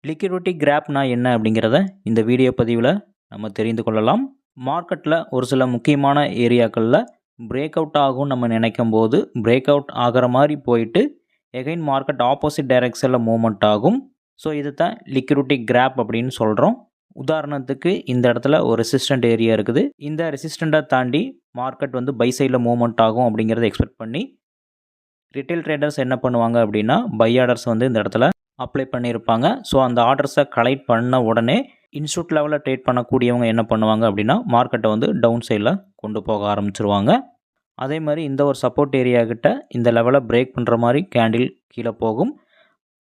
Liquidity கிராப்னா என்ன அப்படிங்கிறத இந்த வீடியோ பதிவில் நம்ம தெரிந்து கொள்ளலாம். மார்க்கெட்டில் ஒரு சில முக்கியமான ஏரியாக்களில் பிரேக் அவுட் ஆகும் நம்ம நினைக்கும் போது பிரேக் அவுட் ஆகிற மாதிரி போயிட்டு எகைன் மார்க்கெட் ஆப்போசிட் டைரெக்ஷனில் மூவ்மெண்ட் ஆகும். ஸோ இது தான் லிக்விடிட்டி கிராப் அப்படின்னு சொல்கிறோம். உதாரணத்துக்கு இந்த இடத்துல ஒரு ரெசிஸ்டன்ட் ஏரியா இருக்குது. இந்த ரெசிஸ்டண்ட்டை தாண்டி மார்க்கெட் பை சைடில் மூவ்மெண்ட் ஆகும் அப்படிங்கிறத எக்ஸ்பெக்ட் பண்ணி ரிட்டைல் ட்ரேடர்ஸ் என்ன பண்ணுவாங்க அப்படின்னா பை ஆர்டர்ஸ் இந்த இடத்துல அப்ளை பண்ணியிருப்பாங்க. ஸோ அந்த ஆர்டர்ஸை கலெக்ட் பண்ண உடனே இன்ஸ்டியூட் லெவலில் ட்ரேட் பண்ணக்கூடியவங்க என்ன பண்ணுவாங்க அப்படின்னா மார்க்கெட்டை டவுன் சைடில் கொண்டு போக ஆரம்பிச்சிருவாங்க. அதே மாதிரி இந்த ஒரு சப்போர்ட் ஏரியா கிட்ட இந்த லெவலை பிரேக் பண்ணுற மாதிரி கேண்டில் கீழே போகும்.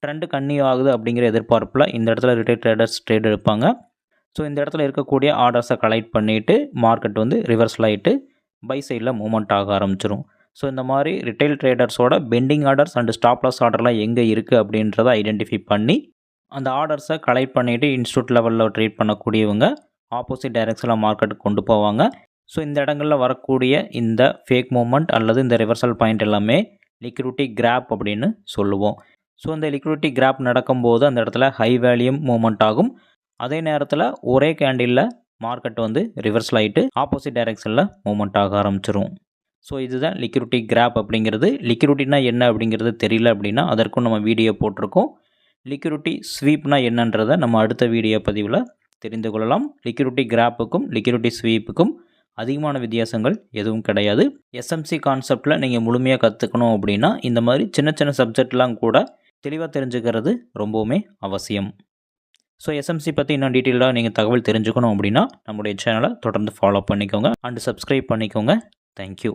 ட்ரெண்டு கன்னியூ ஆகுது அப்படிங்கிற எதிர்பார்ப்பில் இந்த இடத்துல ரிட்டைல் ட்ரேடர்ஸ் ட்ரேட் எடுப்பாங்க. ஸோ இந்த இடத்துல இருக்கக்கூடிய ஆர்டர்ஸை கலெக்ட் பண்ணிவிட்டு மார்க்கெட் ரிவர்ஸில் ஆகிட்டு பை சைடில் மூவ்மெண்ட் ஆக ஆரம்பிச்சிடும். ஸோ இந்த மாதிரி ரிட்டைல் ட்ரேடர்ஸோட pending orders and stop loss ஆர்டர்லாம் எங்கே இருக்குது அப்படின்றத ஐடென்டிஃபை பண்ணி அந்த ஆர்டர்ஸை கலெக்ட் பண்ணிவிட்டு இன்ஸ்டியூட் லெவலில் ட்ரேட் பண்ணக்கூடியவங்க ஆப்போசிட் டைரெக்ஷனில் மார்க்கெட்டுக்கு கொண்டு போவாங்க. ஸோ இந்த இடங்களில் வரக்கூடிய இந்த ஃபேக் மூவ்மெண்ட் அல்லது இந்த ரிவர்சல் பாயிண்ட் எல்லாமே லிக்விடிட்டி கிராப் அப்படின்னு சொல்லுவோம். ஸோ இந்த லிக்விடிட்டி கிராப் நடக்கும்போது அந்த இடத்துல ஹை வேல்யூம் மூவ்மெண்ட் ஆகும். அதே நேரத்தில் ஒரே கேண்டிலில் மார்க்கெட் ரிவர்சல் ஆகிட்டு ஆப்போசிட் டைரெக்ஷனில் மூவ்மெண்ட் ஆக ஆரம்பிச்சிரும். ஸோ இதுதான் லிக்விடிட்டி கிராப் அப்படிங்கிறது. லிக்விடிட்டினா என்ன அப்படிங்கிறது தெரியல அப்படின்னா அதற்கும் நம்ம வீடியோ போட்டிருக்கோம். லிக்விடிட்டி ஸ்வீப்னா என்னன்றதை நம்ம அடுத்த வீடியோ பதிவில் தெரிந்து கொள்ளலாம். லிக்விடிட்டி கிராப்புக்கும் லிக்விடிட்டி ஸ்வீப்புக்கும் அதிகமான வித்தியாசங்கள் எதுவும் கிடையாது. எஸ்எம்சி கான்செப்டில் நீங்கள் முழுமையாக கற்றுக்கணும் அப்படின்னா இந்த மாதிரி சின்ன சின்ன சப்ஜெக்ட்லாம் கூட தெளிவாக தெரிஞ்சுக்கிறது ரொம்பவுமே அவசியம். ஸோ எஸ்எம்சி பற்றி இன்னும் டீட்டெயிலாக நீங்கள் தகவல் தெரிஞ்சுக்கணும் அப்படின்னா நம்முடைய சேனலை தொடர்ந்து ஃபாலோ பண்ணிக்கோங்க அண்ட் சப்ஸ்கிரைப் பண்ணிக்கோங்க. தேங்க்யூ.